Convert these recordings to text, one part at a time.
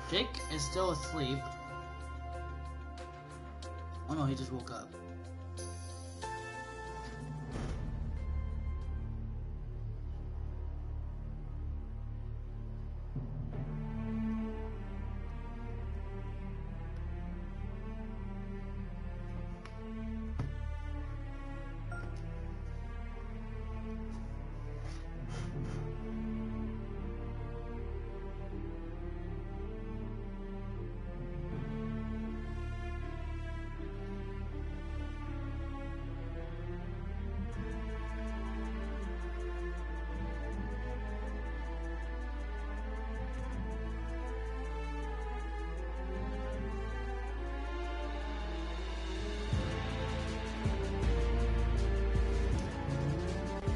Jake is still asleep. Oh no, he just woke up.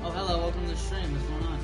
Oh, hello, welcome to the stream. What's going on?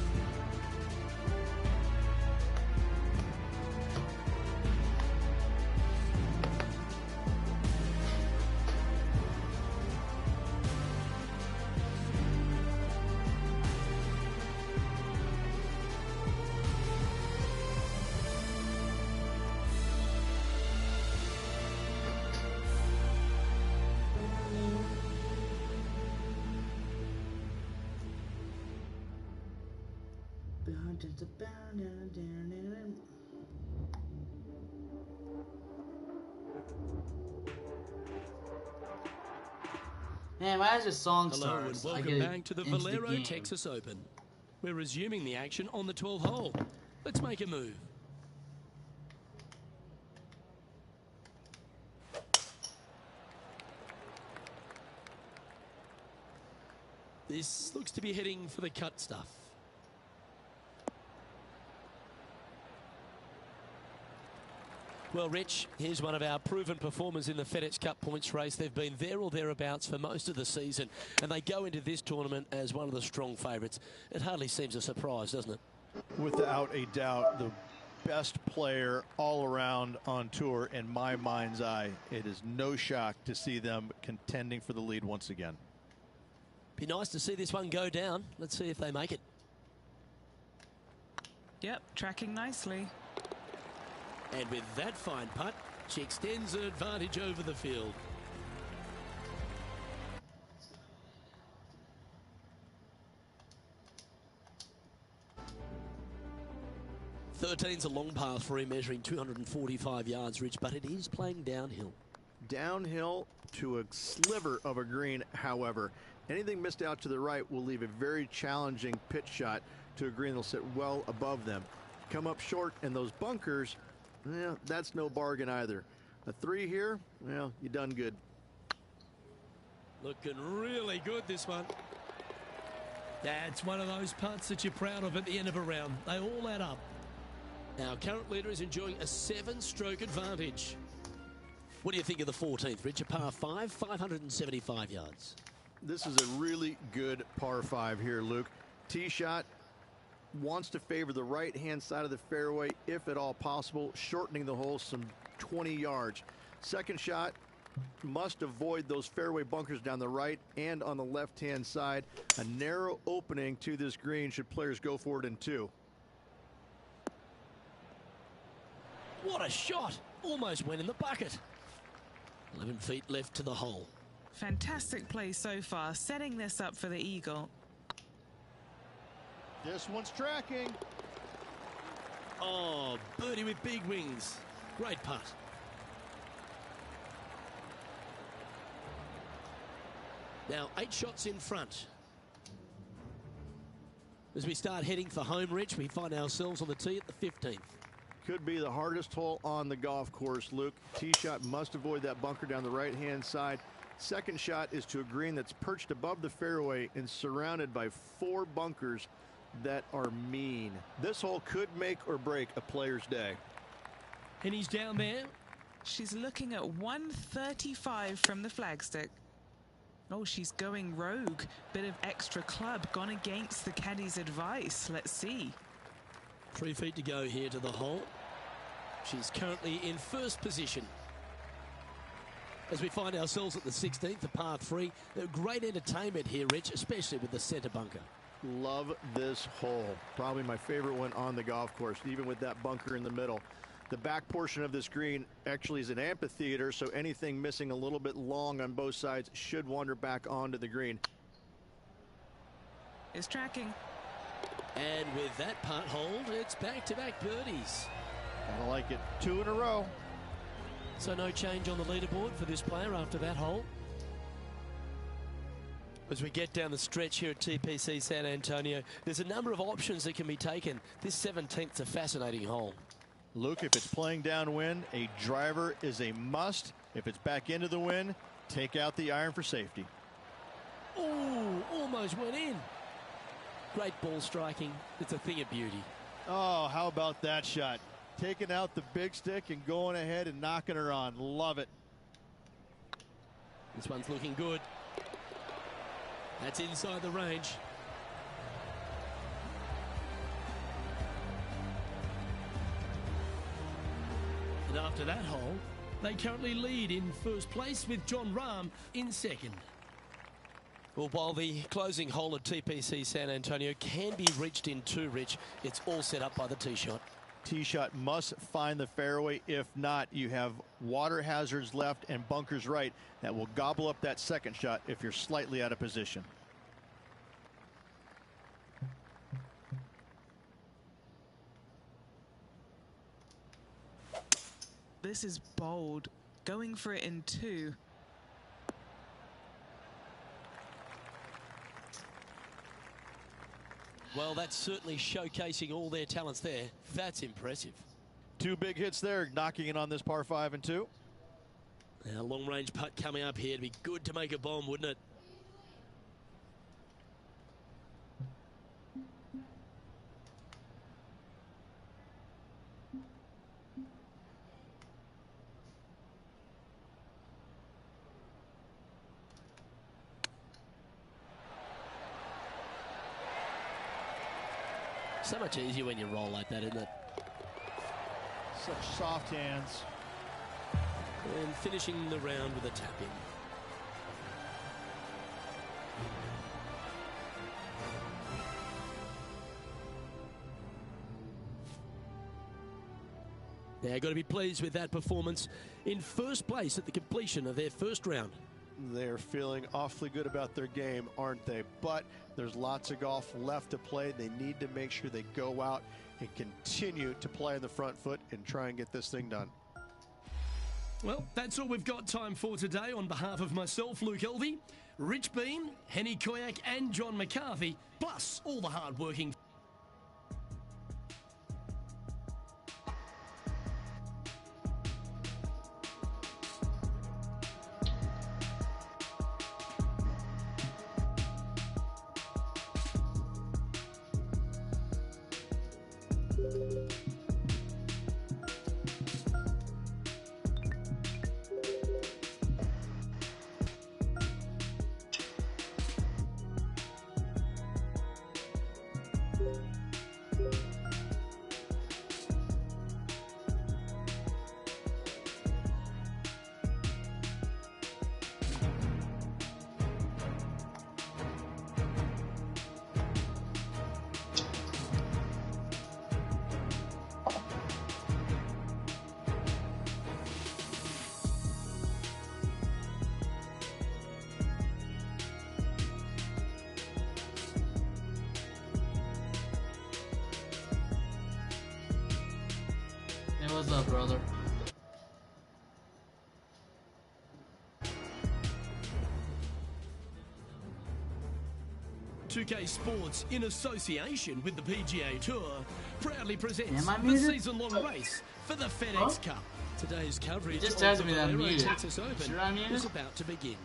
Man, why does this song Hello and welcome back to the Valero Texas Open. We're resuming the action on the 12th hole. Let's make a move. This looks to be heading for the cut stuff. Well, Rich, here's one of our proven performers in the FedEx Cup points race. They've been there or thereabouts for most of the season, and they go into this tournament as one of the strong favourites. It hardly seems a surprise, doesn't it? Without a doubt, the best player all around on tour in my mind's eye. It is no shock to see them contending for the lead once again. Be nice to see this one go down. Let's see if they make it. Yep, tracking nicely. And with that fine putt, she extends an advantage over the field. Thirteen's a long par three, measuring 245 yards, Rich, but it is playing downhill. Downhill to a sliver of a green, however. Anything missed out to the right will leave a very challenging pitch shot to a green that'll sit well above them. Come up short in those bunkers, well, that's no bargain either. A three here, well, you done good. Looking really good, this one. That's one of those putts that you're proud of at the end of a round. They all add up. Our current leader is enjoying a 7-stroke advantage. What do you think of the 14th, Rich? A par 5, 575 yards. This is a really good par 5 here, Luke. Tee shot wants to favor the right-hand side of the fairway, if at all possible, shortening the hole some 20 yards. Second shot must avoid those fairway bunkers down the right and on the left-hand side. A narrow opening to this green should players go for it in two. What a shot! Almost went in the bucket. 11 feet left to the hole. Fantastic play so far, setting this up for the eagle. This one's tracking. Oh, birdie with big wings. Great putt. Now 8 shots in front. As we start heading for home, Rich, we find ourselves on the tee at the 15th. Could be the hardest hole on the golf course, Luke. Tee shot must avoid that bunker down the right-hand side. Second shot is to a green that's perched above the fairway and surrounded by 4 bunkers that are mean. This hole could make or break a player's day. And he's down there. She's looking at 135 from the flagstick. Oh, she's going rogue. Bit of extra club gone against the caddy's advice. Let's see. 3 feet to go here to the hole. She's currently in first position. As we find ourselves at the 16th, the par 3. Great entertainment here, Rich, especially with the centre bunker. Love this hole. Probably my favorite one on the golf course, even with that bunker in the middle. The back portion of this green actually is an amphitheater, so anything missing a little bit long on both sides should wander back onto the green. It's tracking. And with that putt hold, it's back-to-back birdies. I like it. 2 in a row. So no change on the leaderboard for this player after that hole. As we get down the stretch here at TPC San Antonio, there's a number of options that can be taken. This 17th's a fascinating hole. Luke, if it's playing downwind, a driver is a must. If it's back into the wind, take out the iron for safety. Oh, almost went in. Great ball striking. It's a thing of beauty. Oh, how about that shot? Taking out the big stick and going ahead and knocking her on. Love it. This one's looking good. That's inside the range. And after that hole, they currently lead in first place with Jon Rahm in second. Well, while the closing hole at TPC San Antonio can be reached in 2, Rich, it's all set up by the tee shot. Tee shot must find the fairway. If not, you have water hazards left and bunkers right that will gobble up that second shot if you're slightly out of position. This is bold. Going for it in 2. Well, that's certainly showcasing all their talents there. That's impressive. 2 big hits there, knocking it on this par 5 and 2. Now, long-range putt coming up here. It'd be good to make a bomb, wouldn't it? So much easier when you roll like that, isn't it? Such soft hands. And finishing the round with a tap in. They're got to be pleased with that performance in first place at the completion of their first round. They're feeling awfully good about their game, aren't they? But there's lots of golf left to play. They need to make sure they go out and continue to play on the front foot and try and get this thing done. Well, that's all we've got time for today. On behalf of myself, Luke Elvey, Rich Beem, Henny Koyak and John McCarthy, plus all the hard-working Hey, what's up, brother? .2K Sports, in association with the PGA Tour, proudly presents Am I the muted? season-long race for the FedEx Cup. Today's coverage just of tells the me that I'm Valero muted. Texas Open Sure I'm muted? is about to begin.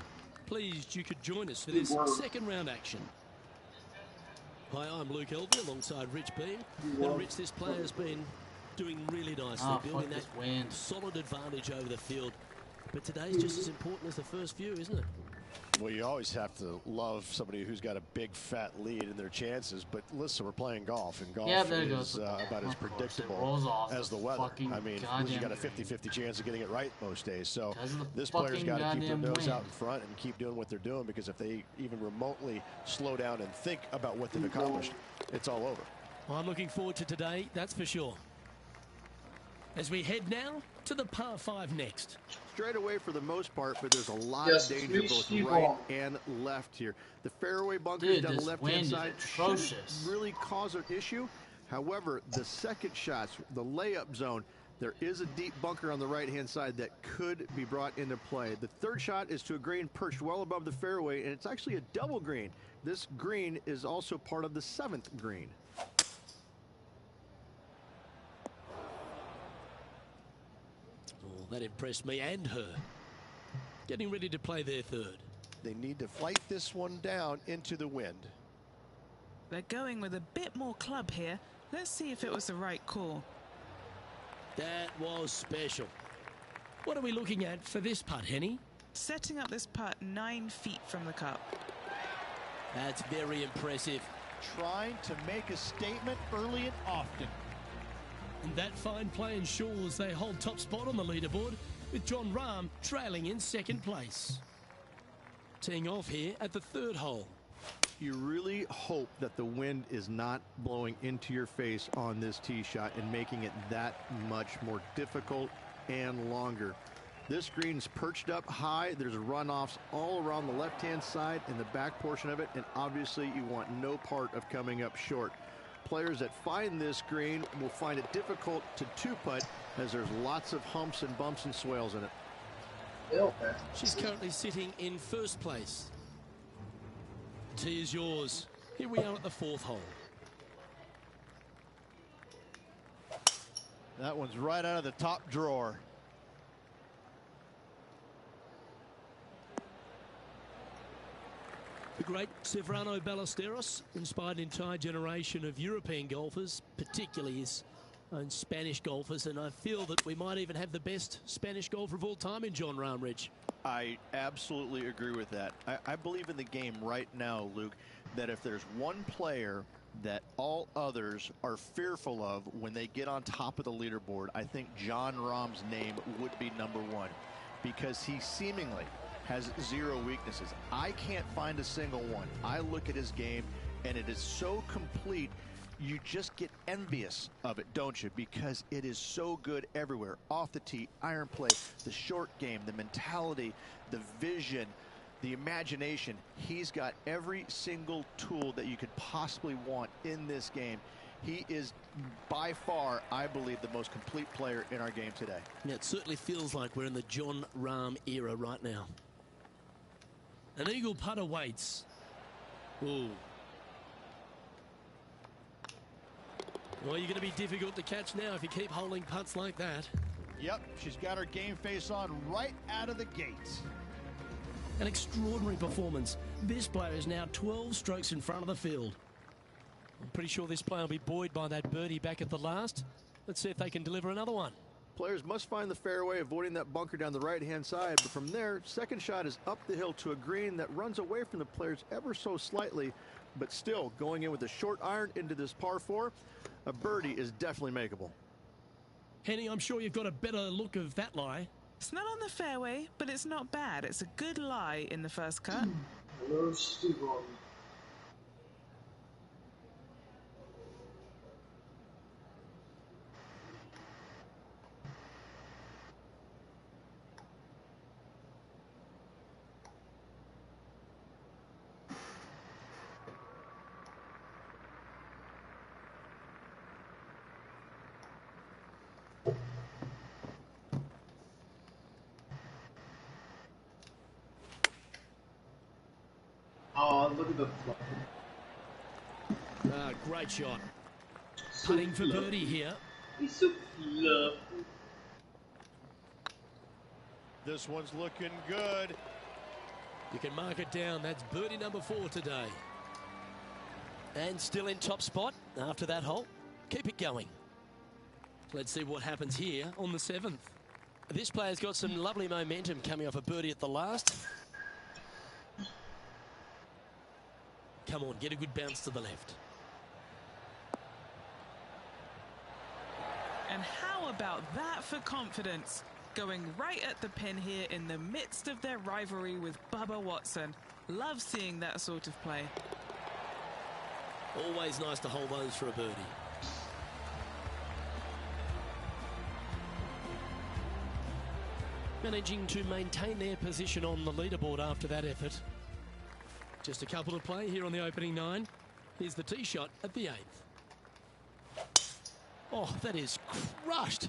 Pleased you could join us for this second round action. Hi, I'm Luke Elvey alongside Rich Beem. And Rich, this player's been doing really nicely, Oh, building fuck that this wind. solid advantage over the field. But today's just as important as the first few, isn't it? Well, you always have to love somebody who's got a big fat lead in their chances. But listen, we're playing golf, and golf Yeah, there it is goes. about as Of course, it predictable rolls off as the the weather. fucking I mean, you goddamn got a thing. 50-50 chance of getting it right most days. So 'Cause of the this player's fucking got to keep their goddamn nose out wind. in front and keep doing what they're doing, because if they even remotely slow down and think about what they've accomplished, it's all over. Well, I'm looking forward to today, that's for sure. As we head now to the par 5 next. Straight away for the most part, but there's a lot of danger both right and left here. The fairway bunkers down the left-hand side shouldn't really cause an issue. However, the second shots, the layup zone, there is a deep bunker on the right-hand side that could be brought into play. The third shot is to a green perched well above the fairway, and it's actually a double green. This green is also part of the 7th green. Oh, that impressed me and her. Getting ready to play their third. They need to fight this one down into the wind. They're going with a bit more club here. Let's see if it was the right call. That was special. What are we looking at for this putt, Henny? Setting up this putt 9 feet from the cup. That's very impressive. Trying to make a statement early and often. And that fine play ensures they hold top spot on the leaderboard, with Jon Rahm trailing in second place. Teeing off here at the third hole. You really hope that the wind is not blowing into your face on this tee shot and making it that much more difficult and longer. This green's perched up high. There's runoffs all around the left-hand side and the back portion of it, and obviously you want no part of coming up short. Players that find this green will find it difficult to two-putt as there's lots of humps and bumps and swales in it. She's currently sitting in first place. Tee is yours. Here we are at the fourth hole. That one's right out of the top drawer. The great Ceferano Ballesteros inspired an entire generation of European golfers, particularly his own Spanish golfers, and I feel that we might even have the best Spanish golfer of all time in Jon Rahm, Rich. I absolutely agree with that. I believe in the game right now, Luke, that if there's one player that all others are fearful of when they get on top of the leaderboard, I think Jon Rahm's name would be #1, because he seemingly has zero weaknesses. I can't find a single one. I look at his game and it is so complete, you just get envious of it, don't you? Because it is so good everywhere. Off the tee, iron play, the short game, the mentality, the vision, the imagination. He's got every single tool that you could possibly want in this game. He is by far, I believe, the most complete player in our game today. Yeah, it certainly feels like we're in the Jon Rahm era right now. An eagle putt awaits. Ooh. Well, you're going to be difficult to catch now if you keep holding putts like that. Yep, she's got her game face on right out of the gates. An extraordinary performance. This player is now 12 strokes in front of the field. I'm pretty sure this player will be buoyed by that birdie back at the last. Let's see if they can deliver another one. Players must find the fairway, avoiding that bunker down the right-hand side. But from there, second shot is up the hill to a green that runs away from the players ever so slightly, but still going in with a short iron into this par 4. A birdie is definitely makeable. Henny, I'm sure you've got a better look of that lie. It's not on the fairway, but it's not bad. It's a good lie in the first cut. Oh, look at the Great shot. Putting for birdie here. He's so fluffy. This one's looking good. You can mark it down. That's birdie number 4 today. And still in top spot after that hole. Keep it going. Let's see what happens here on the 7th. This player's got some lovely momentum coming off a birdie at the last. Come on, get a good bounce to the left. And how about that for confidence? Going right at the pin here in the midst of their rivalry with Bubba Watson. Love seeing that sort of play. Always nice to hold those for a birdie. managing to maintain their position on the leaderboard after that effort. Just a couple to play here on the opening 9. Here's the tee shot at the 8th. Oh, that is crushed.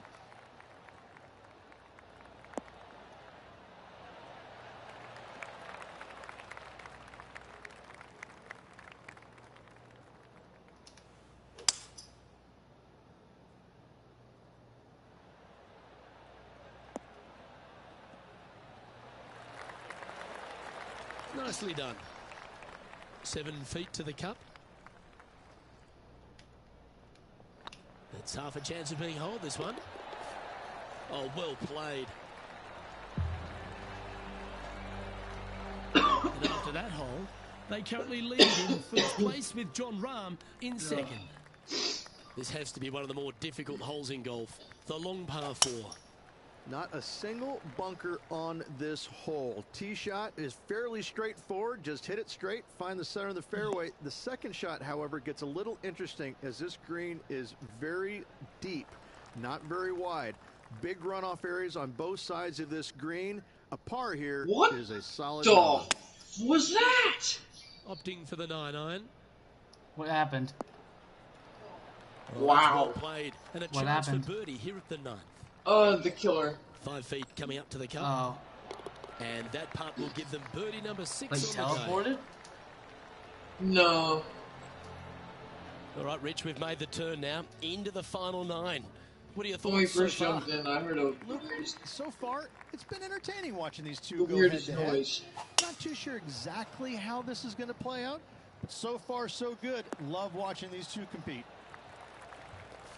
Nicely done. 7 feet to the cup. That's half a chance of being holed, this one. Oh, well played. And after that hole, they currently lead in first place with Jon Rahm in second. This has to be one of the more difficult holes in golf. The long par 4. Not a single bunker on this hole. Tee shot is fairly straightforward. Just hit it straight, find the center of the fairway. The second shot, however, gets a little interesting as this green is very deep, not very wide. Big runoff areas on both sides of this green. A par here is a solid. What was that? Opting for the 9-iron. What happened? Oh, Wow. that's well played. And a What chance happened? for birdie here at the 9th. The killer. 5 feet coming up to the cup. Oh. And that putt will give them birdie number 6 Like on the day. teleported? No. All right, Rich, we've made the turn now into the final 9. What are your When we thoughts so first far? jumped in, I heard a So far, it's been entertaining watching these two the go weirdest head-to-head. noise. Not too sure exactly how this is going to play out, but so far so good. Love watching these two compete.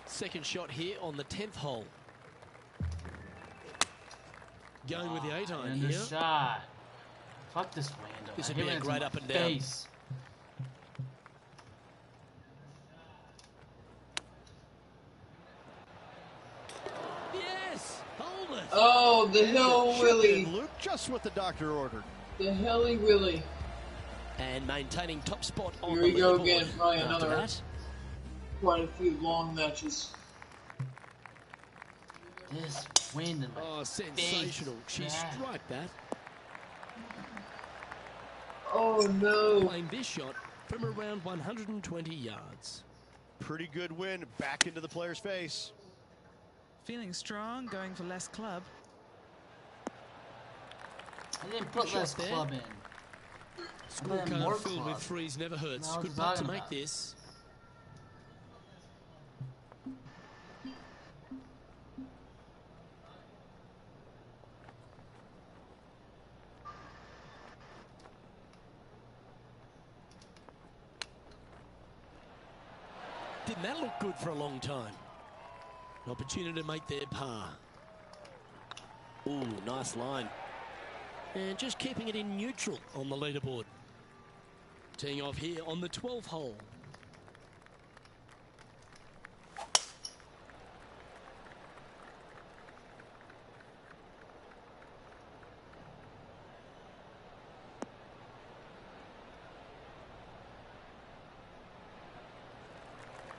Second shot here on the 10th hole. Going with the 8-iron And the here. shot. Fuck this wind. This I would be hit a it into great my up and down. face. Yes! Hold it! Oh, the hell Chip Willie. in, Luke, just what the doctor ordered. The helly Willie. And maintaining top spot on Here the we go leaderboard. again, probably After another- that, Quite a few long matches. This wind in my oh, sensational. She Yeah. striped that. Oh no. Playing this shot from around 120 yards. Pretty good win back into the player's face. Feeling strong, going for less club. I didn't put Shot less there. club in. Scorecard more filled club. with threes never hurts. Now Good it's putt to talking make about. this. Didn't that look good for a long time? An opportunity to make their par. Ooh, nice line. And just keeping it in neutral on the leaderboard. Teeing off here on the 12th hole.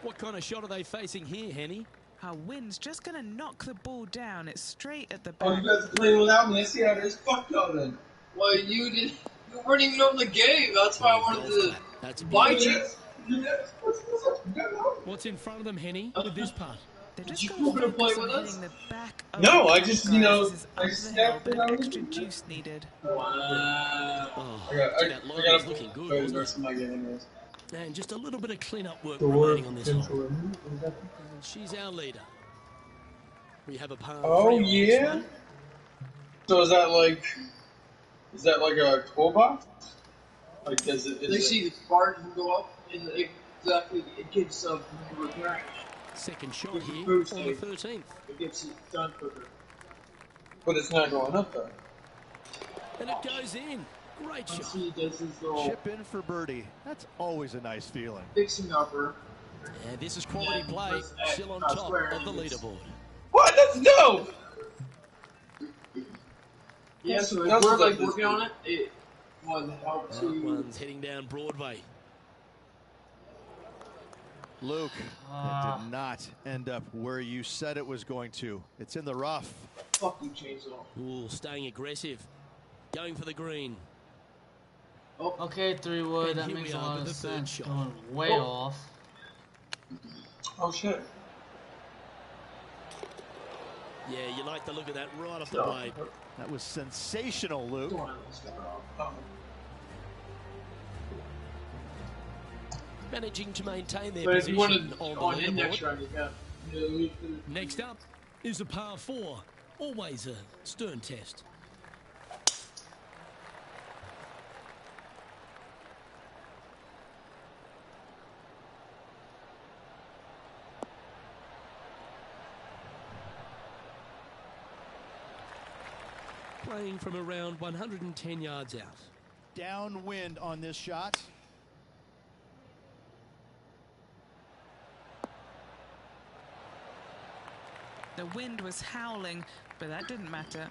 What kind of shot are they facing here, Henny? Our wind's just going to knock the ball down. It's straight at the Oh, back. you guys are playing without me. I see how it is. Fuck y'all then. Well, you weren't even on the game. That's why I wanted Golf to clap. That's bite you. What's in front of them, Henny, with this putt? They're just You going to wanna play focus on with us? hitting the back of No, the I ball, just, guys. you know, This is I up the hill, snapped but it out. extra juice needed. Wow. Oh, I got that line was looking good, play the wasn't rest of my game anyways. it? And just a little bit of clean-up work remaining on this hole. one. And she's our leader. We have a par Oh, three on this yeah? one. So is that like a toolbox? Like does it? They see the spark can go up, and it gets more crash. Second shot With the here boost on the save. 13th. It gets it done quicker. But it's not going up though. And it goes in. Great Once shot. he does his little Chip in for birdie. That's always a nice feeling. fixing upper. And this is quality Yeah, play, press X, still on I top swear of the it is. leaderboard. What? That's dope. Yeah, so if we're like working on it, it would help That to. one's heading down Broadway. Luke, that did not end up where you said it was going to. It's in the rough. Fuck you, chainsaw. Ooh, staying aggressive. Going for the green. Oh, Okay, 3-wood. And That here makes we a are lot with of the third sense. shot. Going way Oh. off. oh shit. Yeah, you like the look of that right off the No. blade. That was sensational, Luke. Don't want to step it off. Oh. Managing to maintain their But if you position wanted on on the in next leaderboard. round, you can. You know, we can- Next up is a par 4. Always a stern test. Playing from around 110 yards out. Downwind on this shot. The wind was howling, but that didn't matter.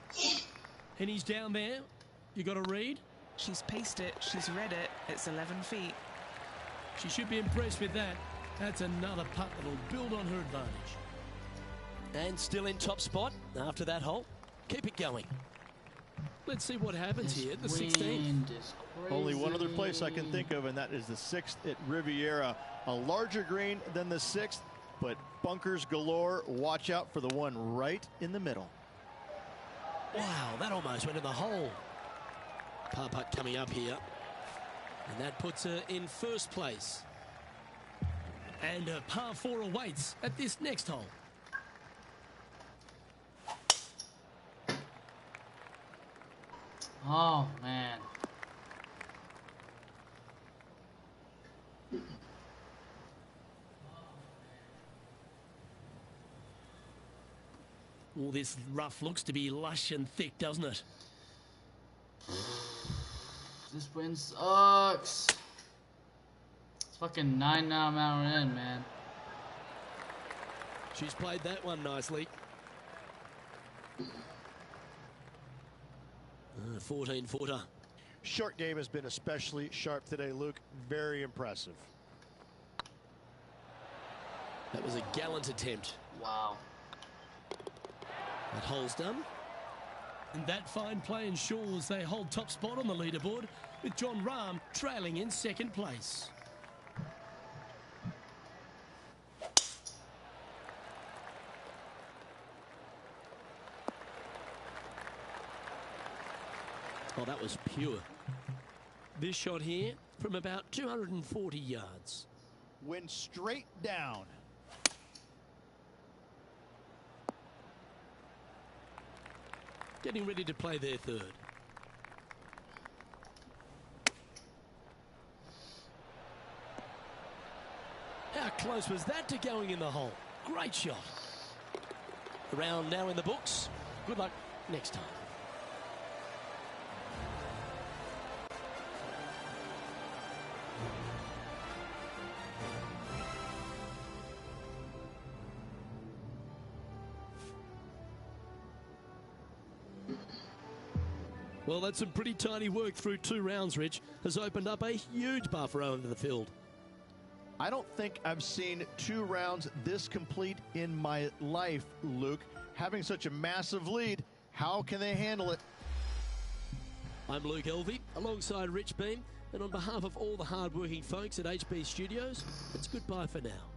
And he's down there. You got to read. She's paced it, she's read it. It's 11 feet. She should be impressed with that. That's another putt that'll build on her advantage. And still in top spot after that hole. Keep it going. Let's see what happens This here at the wind 16th. is Only one other place I can crazy. think of, and that is the 6th at Riviera. A larger green than the 6th, but bunkers galore. Watch out for the one right in the middle. Wow, that almost went in the hole. Par putt coming up here. And that puts her in first place. And a par 4 awaits at this next hole. Oh, man. All this rough looks to be lush and thick, doesn't it? This wind sucks. It's fucking 9 now, I'm out in, man. She's played that one nicely. 14-footer. Short game has been especially sharp today, Luke. Very impressive. That was a gallant attempt. Wow. That hole's done. And that fine play ensures they hold top spot on the leaderboard, with Jon Rahm trailing in second place. Oh, that was pure. This shot here from about 240 yards. Wind straight down. Getting ready to play their third. How close was that to going in the hole? Great shot. The round now in the books. Good luck next time. Well, that's some pretty tidy work through 2 rounds, Rich. Has opened up a huge buffer onto the field. I don't think I've seen 2 rounds this complete in my life, Luke. Having such a massive lead, how can they handle it? I'm Luke Elvey, alongside Rich Beam, and on behalf of all the hard-working folks at HB Studios, it's goodbye for now.